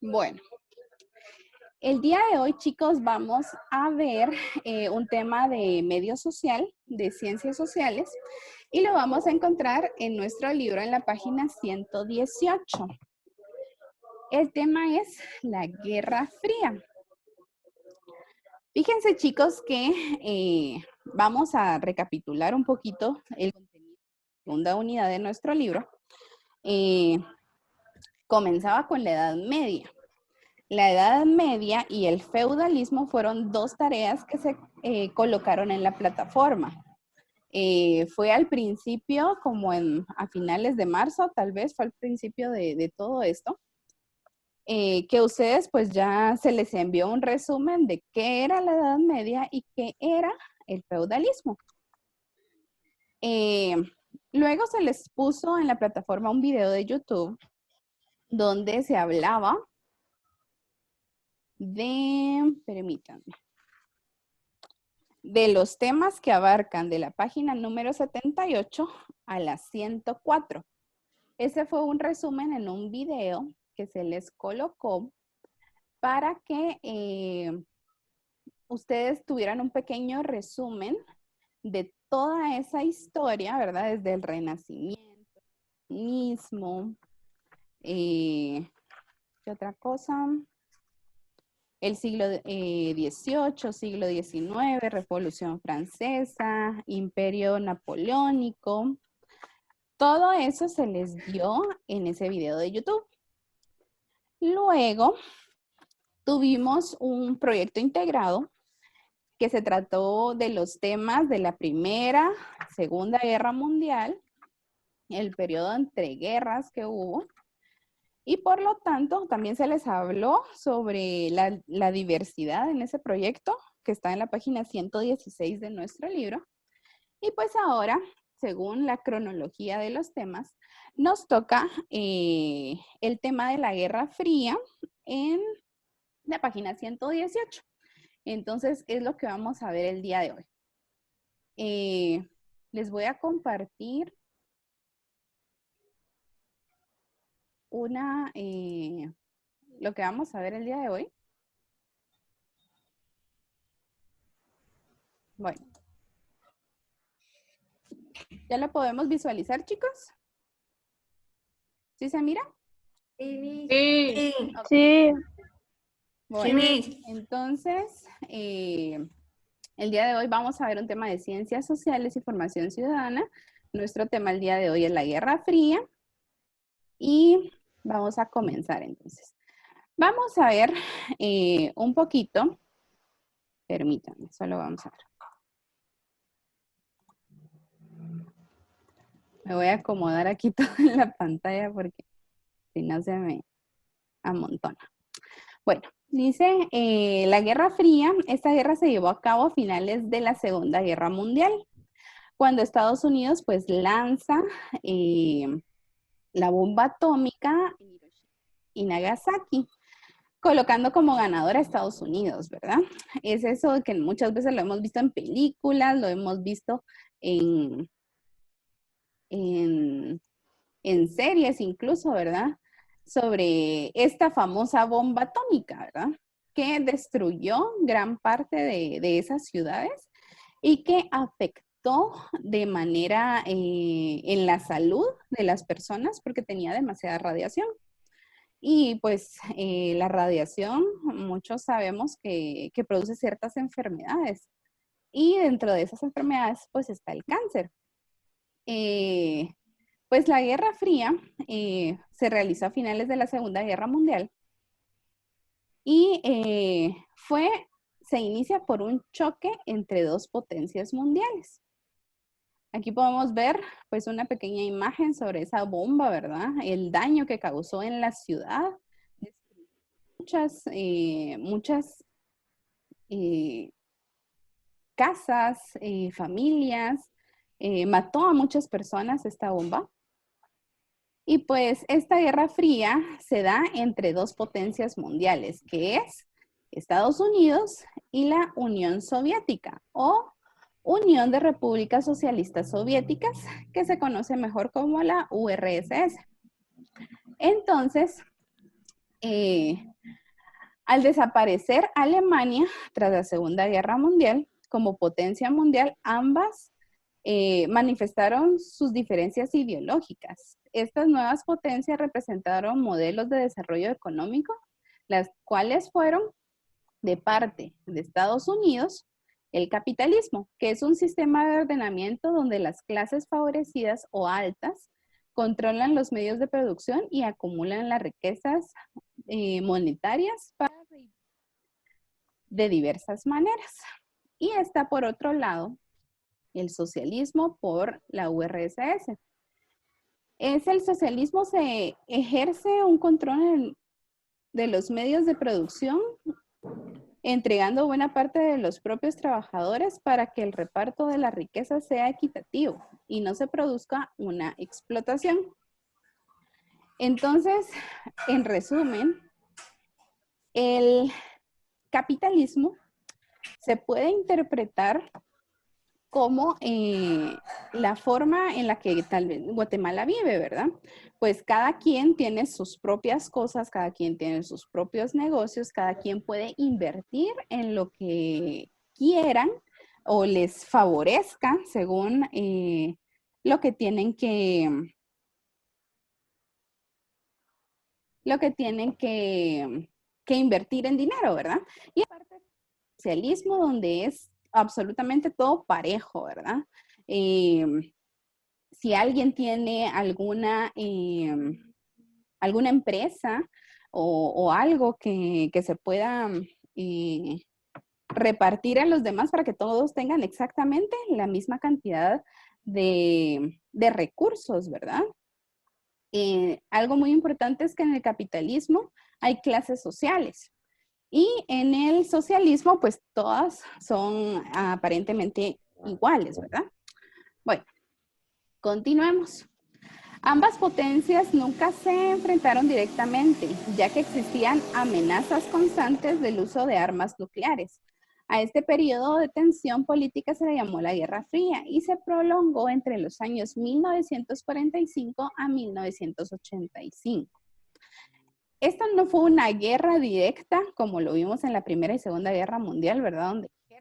Bueno, el día de hoy, chicos, vamos a ver un tema de medio social, de ciencias sociales, y lo vamos a encontrar en nuestro libro en la página 118. El tema es la Guerra Fría. Fíjense, chicos, que vamos a recapitular un poquito el contenido de la segunda unidad de nuestro libro. Comenzaba con la Edad Media. La Edad Media y el feudalismo fueron dos tareas que se colocaron en la plataforma. Fue al principio, como a finales de marzo, tal vez fue al principio de todo esto, que a ustedes pues ya se les envió un resumen de qué era la Edad Media y qué era el feudalismo. Luego se les puso en la plataforma un video de YouTube donde se hablaba permítanme, de los temas que abarcan de la página número 78 a la 104. Ese fue un resumen en un video que se les colocó para que ustedes tuvieran un pequeño resumen de toda esa historia, ¿verdad? Desde el Renacimiento, el mismo, ¿qué otra cosa? El siglo XVIII, siglo XIX, Revolución Francesa, Imperio Napoleónico. Todo eso se les dio en ese video de YouTube. Luego tuvimos un proyecto integrado que se trató de los temas de la Primera, Segunda Guerra Mundial, el periodo entre guerras que hubo. Y por lo tanto, también se les habló sobre la diversidad en ese proyecto, que está en la página 116 de nuestro libro. Y pues ahora, según la cronología de los temas, nos toca el tema de la Guerra Fría en la página 118. Entonces, es lo que vamos a ver el día de hoy. Les voy a compartir lo que vamos a ver el día de hoy. Bueno. ¿Ya lo podemos visualizar, chicos? ¿Sí se mira? Sí. Okay. Sí. Bueno, entonces, el día de hoy vamos a ver un tema de ciencias sociales y formación ciudadana. Nuestro tema el día de hoy es la Guerra Fría. Y vamos a comenzar entonces. Vamos a ver un poquito. Permítanme, solo vamos a ver. Me voy a acomodar aquí todo en la pantalla porque si no se me amontona. Bueno, dice la Guerra Fría. Esta guerra se llevó a cabo a finales de la Segunda Guerra Mundial, cuando Estados Unidos pues lanza la bomba atómica en Hiroshima y Nagasaki, colocando como ganadora a Estados Unidos, ¿verdad? Es eso que muchas veces lo hemos visto en películas, lo hemos visto en series incluso, ¿verdad? Sobre esta famosa bomba atómica, ¿verdad? Que destruyó gran parte de esas ciudades y que afectó de manera en la salud de las personas porque tenía demasiada radiación. Y pues la radiación, muchos sabemos que produce ciertas enfermedades. Y dentro de esas enfermedades, pues está el cáncer. Pues la Guerra Fría se realizó a finales de la Segunda Guerra Mundial y se inicia por un choque entre dos potencias mundiales. Aquí podemos ver pues una pequeña imagen sobre esa bomba, ¿verdad? El daño que causó en la ciudad. Muchas casas, familias, mató a muchas personas esta bomba. Y pues esta Guerra Fría se da entre dos potencias mundiales, que es Estados Unidos y la Unión Soviética, o Unión de Repúblicas Socialistas Soviéticas, que se conoce mejor como la URSS. Entonces, Al desaparecer Alemania tras la Segunda Guerra Mundial, como potencia mundial, ambas manifestaron sus diferencias ideológicas. Estas nuevas potencias representaron modelos de desarrollo económico, las cuales fueron de parte de Estados Unidos, el capitalismo, que es un sistema de ordenamiento donde las clases favorecidas o altas controlan los medios de producción y acumulan las riquezas monetarias de diversas maneras. Y está por otro lado el socialismo por la URSS. El socialismo se ejerce un control de los medios de producción, entregando buena parte de los propios trabajadores para que el reparto de la riqueza sea equitativo y no se produzca una explotación. Entonces, en resumen, el capitalismo se puede interpretar como la forma en la que tal vez Guatemala vive, ¿verdad? Pues cada quien tiene sus propias cosas, cada quien tiene sus propios negocios, cada quien puede invertir en lo que quieran o les favorezca según lo que tienen que invertir en dinero, ¿verdad? Y aparte del socialismo donde es absolutamente todo parejo, ¿verdad? Si alguien tiene alguna empresa o algo que se pueda repartir a los demás para que todos tengan exactamente la misma cantidad de recursos, ¿verdad? Algo muy importante es que en el capitalismo hay clases sociales. Y en el socialismo, pues todas son aparentemente iguales, ¿verdad? Bueno, continuemos. Ambas potencias nunca se enfrentaron directamente, ya que existían amenazas constantes del uso de armas nucleares. A este periodo de tensión política se le llamó la Guerra Fría y se prolongó entre los años 1945 a 1985. Esta no fue una guerra directa, como lo vimos en la Primera y Segunda Guerra Mundial, ¿verdad? Donde se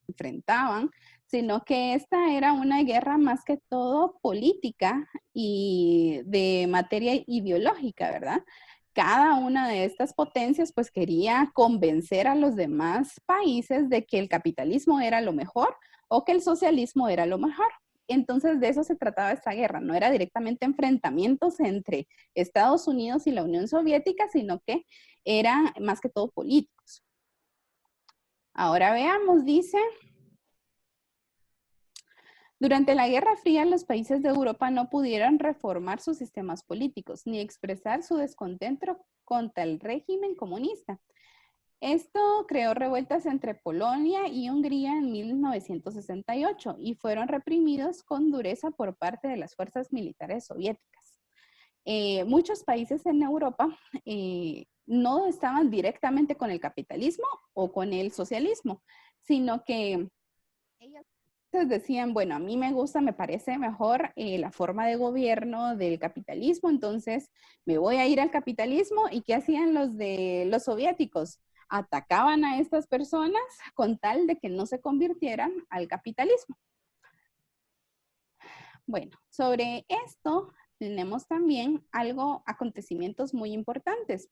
enfrentaban, sino que esta era una guerra más que todo política y de materia ideológica, ¿verdad? Cada una de estas potencias pues quería convencer a los demás países de que el capitalismo era lo mejor o que el socialismo era lo mejor. Entonces de eso se trataba esta guerra, no era directamente enfrentamientos entre Estados Unidos y la Unión Soviética, sino que eran más que todo políticos. Ahora veamos, dice, durante la Guerra Fría los países de Europa no pudieron reformar sus sistemas políticos ni expresar su descontento contra el régimen comunista. Esto creó revueltas entre Polonia y Hungría en 1968 y fueron reprimidos con dureza por parte de las fuerzas militares soviéticas. Muchos países en Europa no estaban directamente con el capitalismo o con el socialismo, sino que ellos decían, bueno, a mí me gusta, me parece mejor la forma de gobierno del capitalismo, entonces me voy a ir al capitalismo. ¿Y qué hacían los soviéticos? Atacaban a estas personas con tal de que no se convirtieran al capitalismo. Bueno, sobre esto tenemos también acontecimientos muy importantes.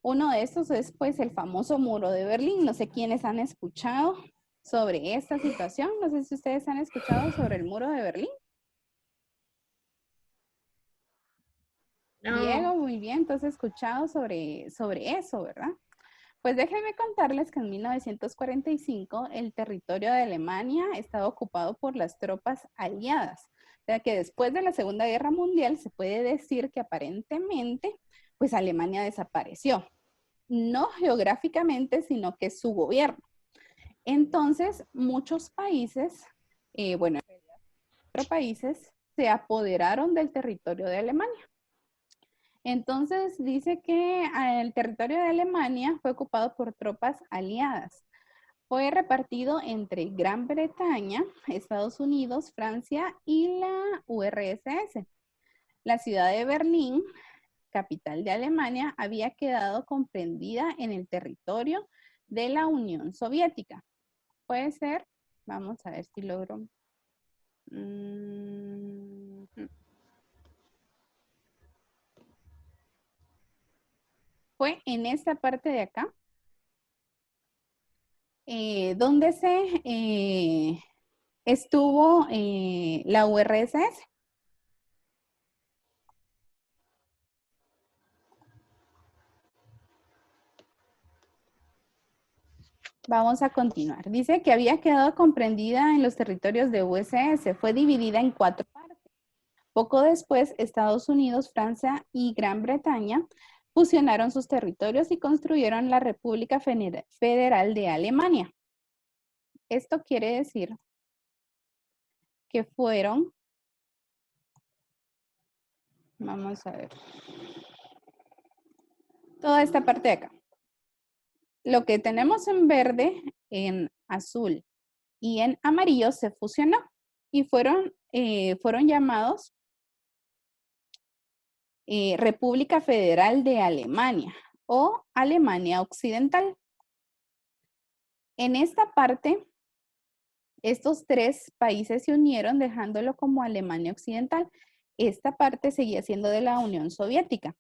Uno de estos es pues el famoso muro de Berlín. No sé quiénes han escuchado sobre esta situación. No sé si ustedes han escuchado sobre el muro de Berlín. No. Diego, muy bien, entonces escuchado sobre eso, ¿verdad? Pues déjenme contarles que en 1945 el territorio de Alemania estaba ocupado por las tropas aliadas. O sea que después de la Segunda Guerra Mundial se puede decir que aparentemente pues Alemania desapareció. No geográficamente, sino que su gobierno. Entonces muchos países, otros países se apoderaron del territorio de Alemania. Entonces dice que el territorio de Alemania fue ocupado por tropas aliadas. Fue repartido entre Gran Bretaña, Estados Unidos, Francia y la URSS. La ciudad de Berlín capital de Alemania, había quedado comprendida en el territorio de la Unión Soviética. Puede ser, vamos a ver si logro. Fue en esta parte de acá, donde se estuvo la URSS. Vamos a continuar. Dice que había quedado comprendida en los territorios de URSS. Fue dividida en 4 partes. Poco después, Estados Unidos, Francia y Gran Bretaña fusionaron sus territorios y construyeron la República Federal de Alemania. Esto quiere decir que fueron, vamos a ver, toda esta parte de acá. Lo que tenemos en verde, en azul y en amarillo se fusionó y fueron llamados República Federal de Alemania o Alemania Occidental. En esta parte, estos 3 países se unieron dejándolo como Alemania Occidental. Esta parte seguía siendo de la Unión Soviética.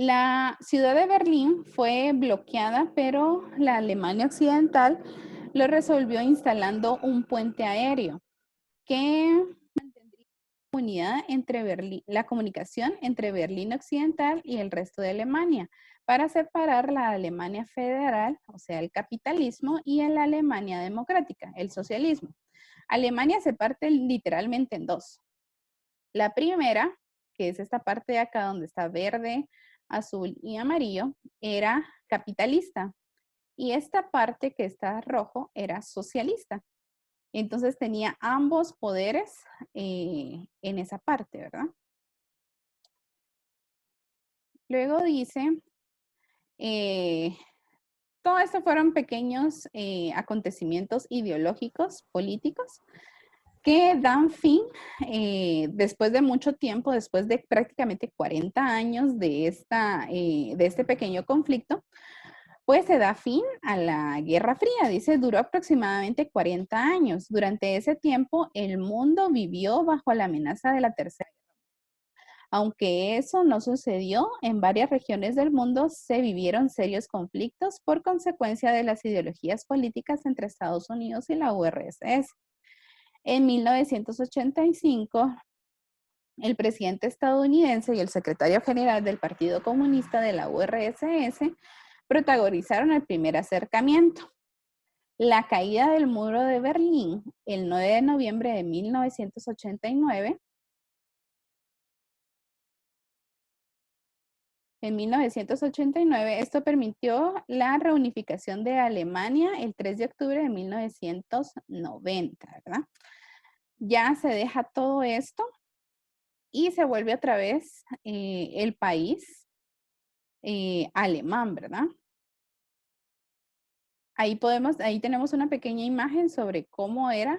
La ciudad de Berlín fue bloqueada, pero la Alemania Occidental lo resolvió instalando un puente aéreo que mantendría la comunicación entre Berlín Occidental y el resto de Alemania para separar la Alemania federal, o sea, el capitalismo, y la Alemania democrática, el socialismo. Alemania se parte literalmente en 2. La primera, que es esta parte de acá donde está verde, azul y amarillo, era capitalista. Y esta parte que está rojo era socialista. Entonces tenía ambos poderes en esa parte, ¿verdad? Luego dice, todo esto fueron pequeños acontecimientos ideológicos, políticos, que dan fin después de mucho tiempo, después de prácticamente 40 años de este pequeño conflicto, pues se da fin a la Guerra Fría. Dice, duró aproximadamente 40 años. Durante ese tiempo, el mundo vivió bajo la amenaza de la Tercera Guerra. Aunque eso no sucedió, en varias regiones del mundo se vivieron serios conflictos por consecuencia de las ideologías políticas entre Estados Unidos y la URSS. En 1985, el presidente estadounidense y el secretario general del Partido Comunista de la URSS protagonizaron el primer acercamiento. La caída del muro de Berlín el 9 de noviembre de 1989. En 1989, esto permitió la reunificación de Alemania el 3 de octubre de 1990, ¿verdad? Ya se deja todo esto y se vuelve otra vez el país alemán, ¿verdad? Ahí tenemos una pequeña imagen sobre cómo era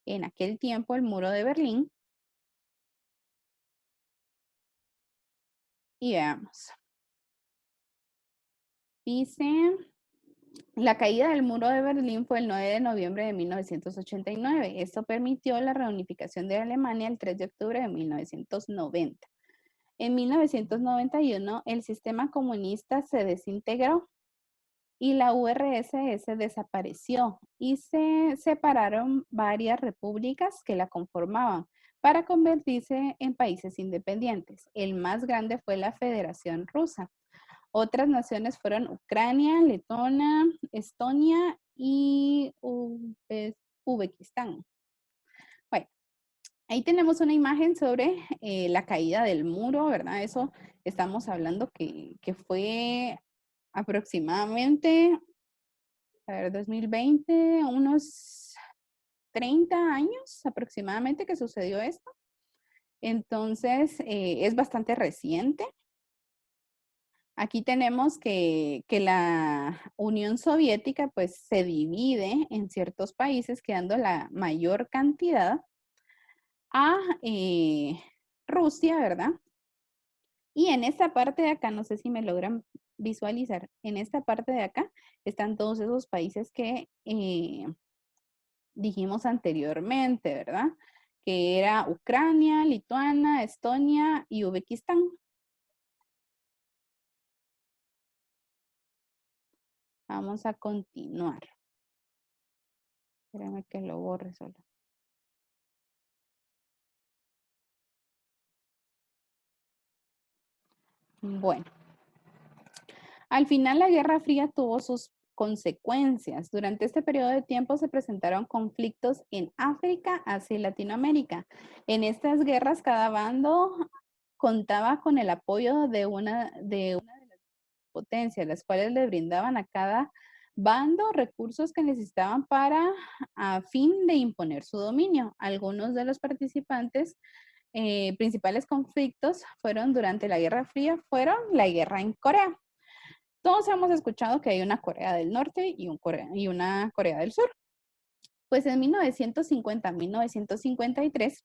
en aquel tiempo el muro de Berlín. Y veamos. Dice, la caída del muro de Berlín fue el 9 de noviembre de 1989. Esto permitió la reunificación de Alemania el 3 de octubre de 1990. En 1991, el sistema comunista se desintegró y la URSS desapareció y se separaron varias repúblicas que la conformaban para convertirse en países independientes. El más grande fue la Federación Rusa. Otras naciones fueron Ucrania, Letonia, Estonia y Uzbekistán. Bueno, ahí tenemos una imagen sobre la caída del muro, ¿verdad? Eso estamos hablando que fue aproximadamente, a ver, 2020, unos 30 años aproximadamente que sucedió esto. Entonces, es bastante reciente. Aquí tenemos que la Unión Soviética pues se divide en ciertos países, quedando la mayor cantidad a Rusia, ¿verdad? Y en esta parte de acá, no sé si me logran visualizar, en esta parte de acá están todos esos países que dijimos anteriormente, ¿verdad? Que era Ucrania, Lituania, Estonia y Uzbekistán. Vamos a continuar. Espérame que lo borre solo. Bueno, al final la Guerra Fría tuvo sus consecuencias. Durante este periodo de tiempo se presentaron conflictos en África, Asia y Latinoamérica. En estas guerras cada bando contaba con el apoyo de una de las potencias, las cuales le brindaban a cada bando recursos que necesitaban para a fin de imponer su dominio. Algunos de los participantes principales conflictos fueron durante la Guerra Fría, fueron la guerra en Corea. Todos hemos escuchado que hay una Corea del Norte y una Corea del Sur. Pues en 1950-1953,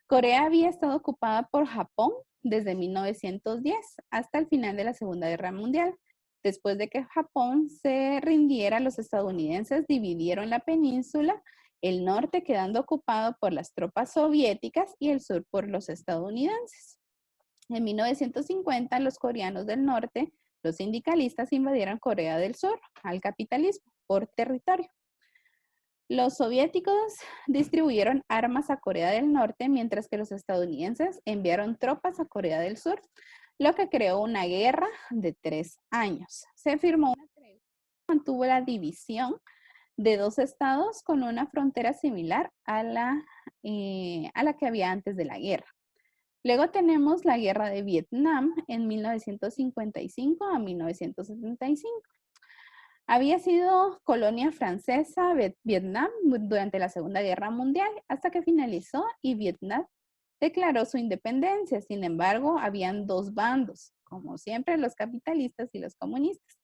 Corea había estado ocupada por Japón desde 1910 hasta el final de la Segunda Guerra Mundial. Después de que Japón se rindiera, los estadounidenses dividieron la península, el norte quedando ocupado por las tropas soviéticas y el sur por los estadounidenses. En 1950, los coreanos del norte, los sindicalistas, invadieron Corea del Sur al capitalismo por territorio. Los soviéticos distribuyeron armas a Corea del Norte, mientras que los estadounidenses enviaron tropas a Corea del Sur, lo que creó una guerra de 3 años. Se firmó una tregua, mantuvo la división de dos estados con una frontera similar a la que había antes de la guerra. Luego tenemos la guerra de Vietnam en 1955 a 1975. Había sido colonia francesa Vietnam durante la Segunda Guerra Mundial hasta que finalizó y Vietnam declaró su independencia. Sin embargo, habían dos bandos, como siempre, los capitalistas y los comunistas.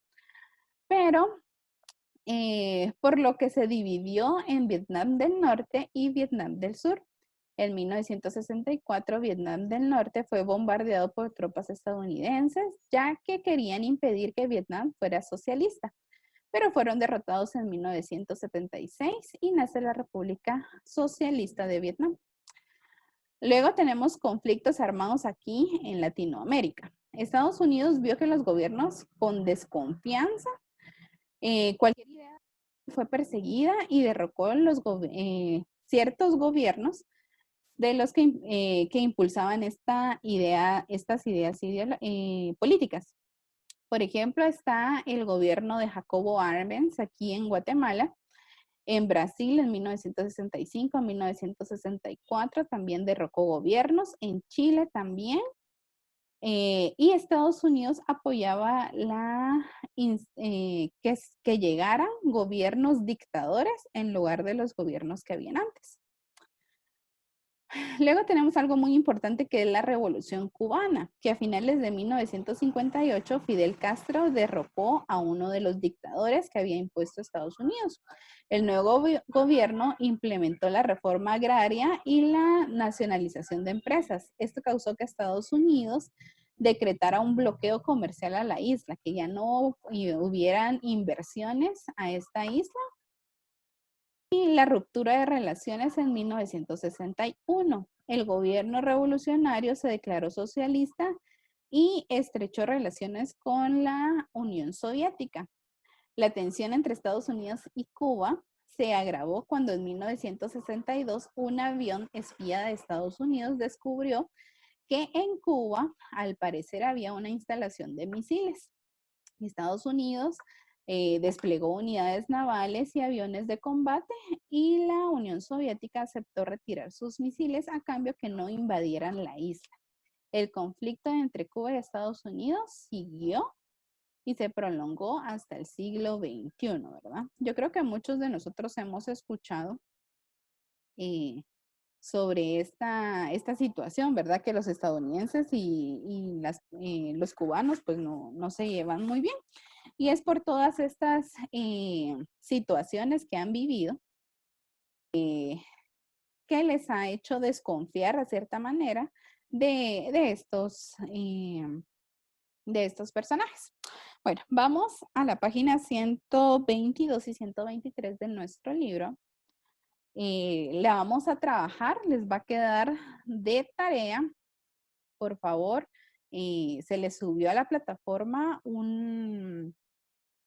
Pero por lo que se dividió en Vietnam del Norte y Vietnam del Sur. En 1964, Vietnam del Norte fue bombardeado por tropas estadounidenses, ya que querían impedir que Vietnam fuera socialista, pero fueron derrotados en 1976 y nace la República Socialista de Vietnam. Luego tenemos conflictos armados aquí en Latinoamérica. Estados Unidos vio que los gobiernos con desconfianza, cualquier idea fue perseguida y derrocó ciertos gobiernos de los que impulsaban estas ideas políticas. Por ejemplo, está el gobierno de Jacobo Arbenz aquí en Guatemala, en Brasil en 1965 a 1964 también derrocó gobiernos, en Chile también, y Estados Unidos apoyaba que llegaran gobiernos dictadores en lugar de los gobiernos que habían antes. Luego tenemos algo muy importante que es la Revolución Cubana, que a finales de 1958 Fidel Castro derrocó a uno de los dictadores que había impuesto Estados Unidos. El nuevo gobierno implementó la reforma agraria y la nacionalización de empresas. Esto causó que Estados Unidos decretara un bloqueo comercial a la isla, que ya no hubieran inversiones a esta isla, y la ruptura de relaciones en 1961. El gobierno revolucionario se declaró socialista y estrechó relaciones con la Unión Soviética. La tensión entre Estados Unidos y Cuba se agravó cuando en 1962 un avión espía de Estados Unidos descubrió que en Cuba al parecer había una instalación de misiles. Estados Unidos desplegó unidades navales y aviones de combate y la Unión Soviética aceptó retirar sus misiles a cambio que no invadieran la isla. El conflicto entre Cuba y Estados Unidos siguió y se prolongó hasta el siglo XXI, ¿verdad? Yo creo que muchos de nosotros hemos escuchado sobre esta situación, ¿verdad? Que los estadounidenses y los cubanos pues no se llevan muy bien. Y es por todas estas situaciones que han vivido que les ha hecho desconfiar de cierta manera de estos personajes. Bueno, vamos a la página 122 y 123 de nuestro libro. La vamos a trabajar, les va a quedar de tarea, por favor, se les subió a la plataforma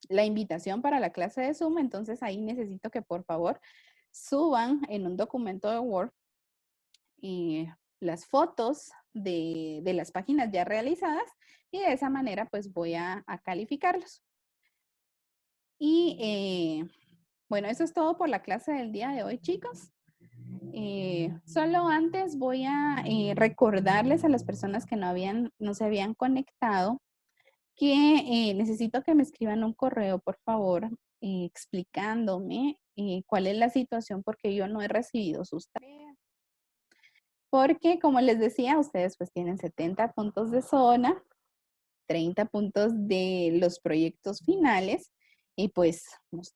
la invitación para la clase de Zoom, entonces ahí necesito que por favor suban en un documento de Word las fotos de las páginas ya realizadas y de esa manera pues voy a calificarlos. Y bueno, eso es todo por la clase del día de hoy, chicos. Solo antes voy a recordarles a las personas que no se habían conectado que necesito que me escriban un correo, por favor, explicándome cuál es la situación porque yo no he recibido sus tareas. Porque, como les decía, ustedes pues tienen 70 puntos de zona, 30 puntos de los proyectos finales y pues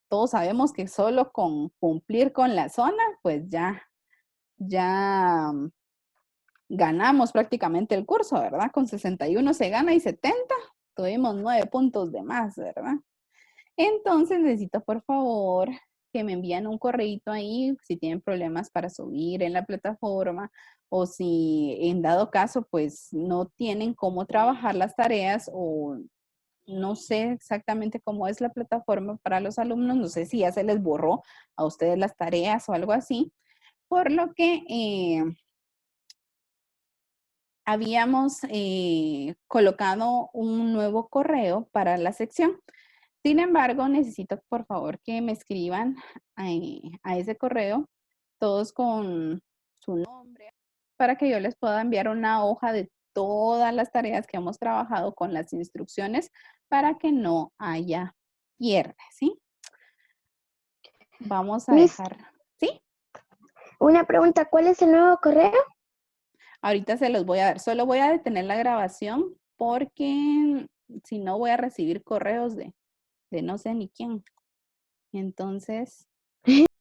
todos sabemos que solo con cumplir con la zona, pues ya ganamos prácticamente el curso, ¿verdad? Con 61 se gana y 70 tuvimos 9 puntos de más, ¿verdad? Entonces necesito por favor que me envíen un correíto ahí si tienen problemas para subir en la plataforma o si en dado caso pues no tienen cómo trabajar las tareas o no sé exactamente cómo es la plataforma para los alumnos, no sé si ya se les borró a ustedes las tareas o algo así, por lo que habíamos colocado un nuevo correo para la sección. Sin embargo, necesito por favor que me escriban a ese correo, todos con su nombre, para que yo les pueda enviar una hoja de todas las tareas que hemos trabajado con las instrucciones para que no haya pierde, ¿sí? Vamos a Miss, dejar, ¿sí? una pregunta, ¿cuál es el nuevo correo? Ahorita se los voy a dar. Solo voy a detener la grabación porque si no voy a recibir correos de no sé ni quién. Entonces,